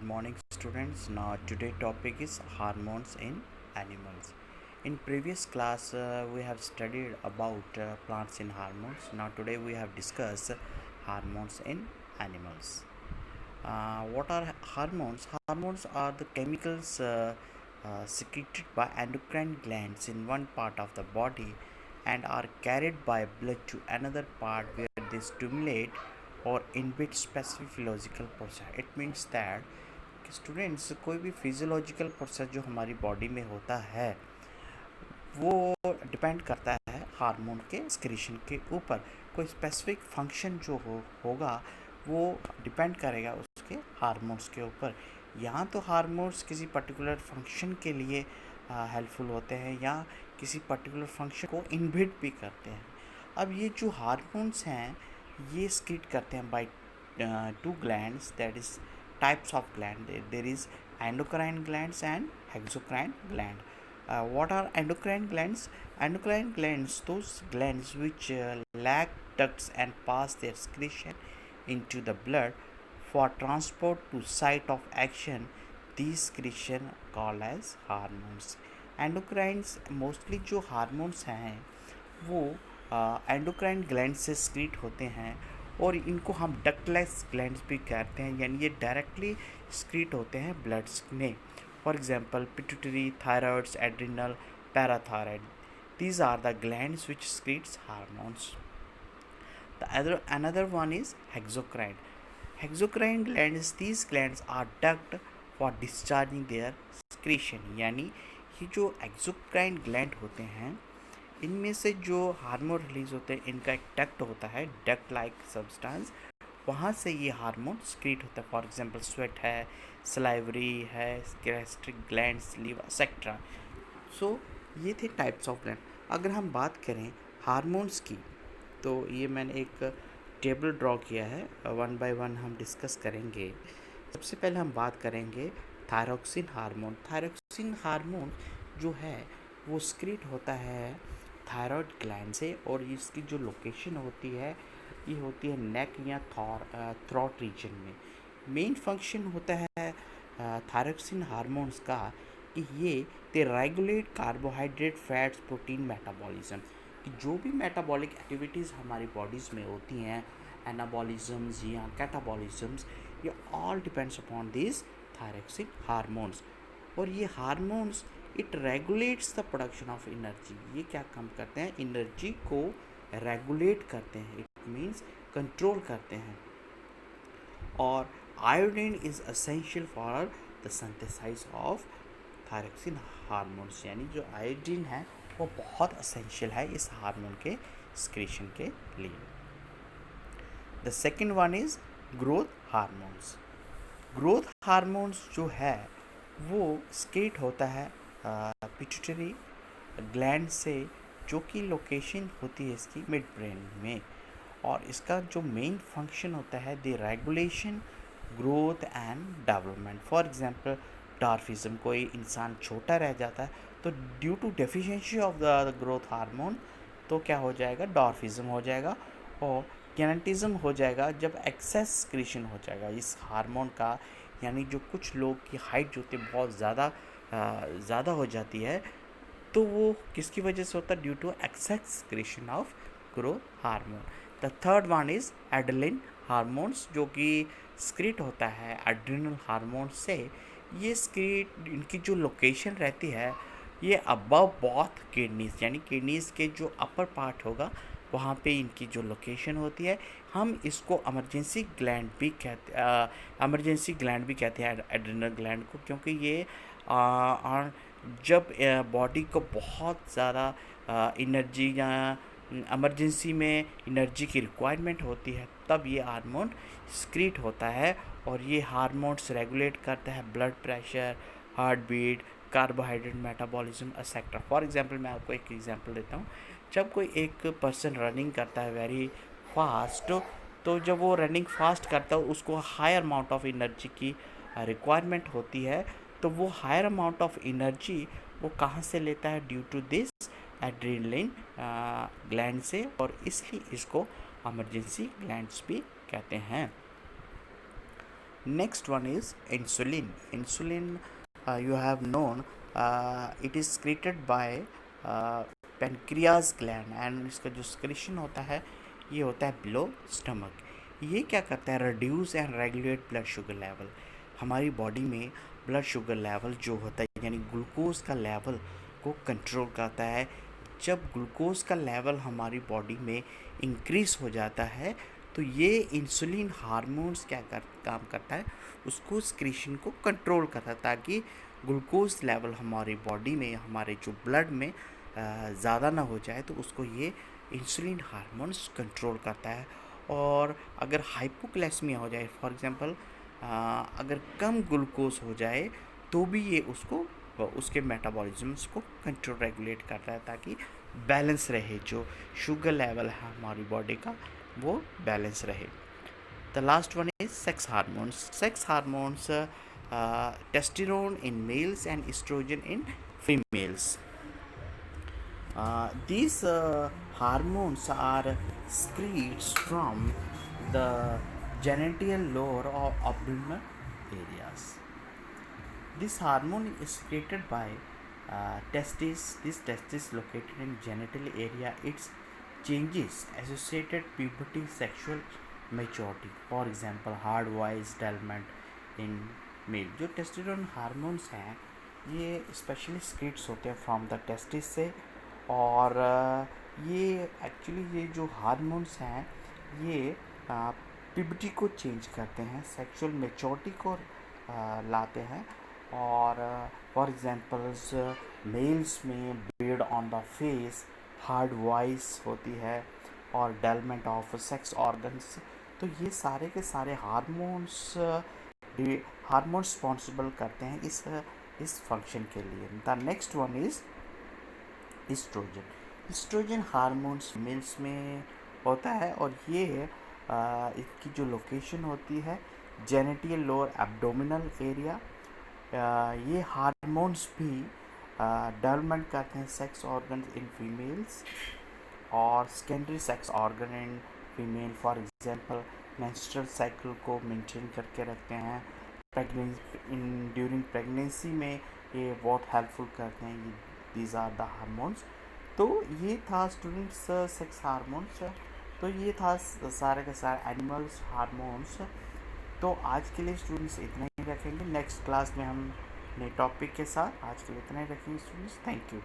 morning students. Now today topic is hormones in animals. In previous class we have studied about plants in hormones. Now today we have discussed hormones in animals. What are hormones? Hormones are the chemicals secreted by endocrine glands in one part of the body and are carried by blood to another part where they stimulate or inhibit specific physiological process. It means that students कोई भी physiological process जो हमारी body में होता है वो depend करता है हार्मोन के एक्सक्रीशन के ऊपर. कोई स्पेसिफिक फंक्शन जो होगा वो डिपेंड करेगा उसके हार्मोन्स के ऊपर. यहाँ तो हार्मोन्स किसी पर्टिकुलर फंक्शन के लिए हेल्पफुल होते हैं या किसी पर्टिकुलर फंक्शन को इनहिबिट भी करते हैं. अब ये जो हार्मोन्स हैं ये स्क्रीट करते हैं by two glands, that is types of gland. There is endocrine glands and exocrine gland. What are endocrine glands? Endocrine glands, those glands which lack ducts and pass their secretion into the blood for transport to site of action. These secretion called as hormones. Endocrines mostly जो hormones हैं वो endocrine gland से स्क्रीट होते हैं और इनको हम ductless glands भी कहते हैं, यानी ये डायरेक्टली स्क्रीट होते हैं ब्लड्स में. For example pituitary, thyroids, adrenal, parathyroid, these are the glands which secretes hormones. The another one is exocrine. Exocrine glands, these glands are duct for discharging their secretion. यानी ये जो एक्सोक्राइन ग्लैंड होते हैं इनमें से जो hormone release होते हैं इनका एक डक्ट होता है, डक्ट लाइक सब्सटेंस, वहाँ से ये हार्मोन स्क्रीट होता है. फॉर एग्जांपल स्वेट है, सलाइवरी है, गैस्ट्रिक ग्लैंड्स, लीवर एक्सेट्रा. सो ये थे टाइप्स ऑफ ग्लैंड. अगर हम बात करें हार्मोन्स की तो ये मैंने एक टेबल ड्रॉ किया है, वन बाय वन हम डिस्कस करेंगे. सबसे पहले हम बात करेंगे थायरोक्सिन हार्मोन. थायरोक्सिन हार्मोन जो है वो स्क्रीट होता है थायराइड ग्लैंड से और इसकी जो लोकेशन होती है ये होती है नेक या थ्रॉट रीजन में. मेन फंक्शन होता है थायरोक्सिन हार्मोन्स का कि ये they regulate carbohydrate, fats, protein metabolism. कि जो भी मेटाबॉलिक एक्टिविटीज़ हमारी बॉडीज़ में होती हैं, एनाबॉलिज्म्स या कैटाबॉलिज्म्स, ये all depends upon this thyroxine hormones. और ये hormones it regulates the production of energy. ये क्या काम करते हैं? एनर्जी को रेगुलेट करते हैं, इट मीन्स कंट्रोल करते हैं. और iodine is essential for the synthesize of thyroxine hormones. यानी जो आयोडीन है वो बहुत एसेंशियल है इस हार्मोन के सिक्रीशन के लिए. The second one is growth hormones. Growth hormones जो है वो स्क्रीट होता है पिट्यूटरी ग्लैंड से, जो कि लोकेशन होती है इसकी मिड ब्रेन में. और इसका जो मेन फंक्शन होता है the regulation growth and development. For example dwarfism, कोई इंसान छोटा रह जाता है तो due to deficiency of the growth hormone तो क्या हो जाएगा? डॉर्फिज्म हो जाएगा. और कैनेटिज्म हो जाएगा जब एक्सेस सिक्रीशन हो जाएगा इस हार्मोन का. यानी जो कुछ लोग की हाइट जो होती है बहुत ज़्यादा हो जाती है तो वो किसकी वजह से होता है? Due to excess secretion of growth hormone. The third one is adrenaline hormones, जो कि स्क्रीट होता है एड्रिनल हार्मोन से. ये स्क्रीट इनकी जो लोकेशन रहती है ये अबव बोथ किडनीज, यानी किडनीज के जो अपर पार्ट होगा वहाँ पे इनकी जो लोकेशन होती है. हम इसको इमरजेंसी ग्लैंड भी कहते हैं एड्रिनल ग्लैंड को, क्योंकि ये जब बॉडी को बहुत ज़्यादा एनर्जी या इमरजेंसी में एनर्जी की रिक्वायरमेंट होती है तब ये हार्मोन स्क्रीट होता है. और ये हार्मोन्स रेगुलेट करता है blood pressure, heart beat, carbohydrate metabolism etcetera. For example मैं आपको एक एग्जांपल देता हूँ. जब कोई एक पर्सन रनिंग करता है वेरी फास्ट, तो जब वो रनिंग फास्ट करता है उसको हायर अमाउंट ऑफ एनर्जी की रिक्वायरमेंट होती है. तो वो हायर अमाउंट ऑफ एनर्जी वो कहाँ से लेता है? Due to this adrenaline gland से. और इसलिए इसको इमरजेंसी ग्लैंड्स भी कहते हैं. Next one is insulin. Insulin, you have known, it is secreted by pancreas gland, and इसका जो secretion होता है ये होता है below stomach. ये क्या करता है, reduce and regulate blood sugar level. हमारी बॉडी में ब्लड शुगर लेवल जो होता है यानी ग्लूकोज का लेवल को कंट्रोल करता है. जब ग्लूकोज का लेवल हमारी बॉडी में इंक्रीज हो जाता है तो ये इंसुलिन हार्मोन्स काम करता है, उसको स्क्रीशन को कंट्रोल करता है ताकि ग्लूकोज लेवल हमारी बॉडी में, हमारे जो ब्लड में ज़्यादा ना हो जाए, तो उसको ये इंसुलिन हार्मोन्स कंट्रोल करता है. और अगर हाइपोग्लाइसेमिया हो जाए, फॉर एग्जांपल अगर कम ग्लूकोज हो जाए तो भी ये उसको उसके मेटाबॉलिज्म्स को कंट्रोल रेगुलेट करता है ताकि बैलेंस रहे, जो शुगर लेवल है हमारी बॉडी का वो बैलेंस रहे. The last one is sex hormones. Sex hormones, testosterone in males and estrogen in females. These hormones are secreted from the genital lower or abdominal areas. This hormone is secreted by testes. This testis located in genital area. Its changes associated puberty, sexual maturity. For example, hard voice, development in male. जो testosterone hormones हैं ये specially secretes होते हैं from the testis से. और ये actually ये जो हार्मोन्स हैं ये प्यूबर्टी को चेंज करते हैं, सेक्सुअल मेच्योरिटी को लाते हैं. और फॉर एग्जांपल्स मेल्स में beard on the face, hard voice होती है और डेवलपमेंट ऑफ सेक्स ऑर्गन्स. तो ये सारे के सारे हार्मोन्स रिस्पॉन्सिबल करते हैं इस फंक्शन के लिए. The next one is oestrogen. Oestrogen hormones males में होता है और ये इसकी जो लोकेशन होती है जेनिटल लोअर एब्डोमिनल एरिया. ये हार्मोन्स भी डेवलपमेंट करते हैं सेक्स ऑर्गन इन फीमेल्स और secondary sex organ in female. For example menstrual cycle को मेंटेन करके रखते हैं. ड्यूरिंग प्रेगनेंसी में ये बहुत हेल्पफुल करते हैं. These are the hormones. तो ये था स्टूडेंट्स सेक्स हार्मोन्स. तो ये था सारे के सारे एनिमल्स हार्मोन्स. तो आज के लिए स्टूडेंट्स इतना ही रखेंगे. नेक्स्ट क्लास में हम नए टॉपिक के साथ. आज के लिए इतना ही रखेंगे स्टूडेंट्स. Thank you.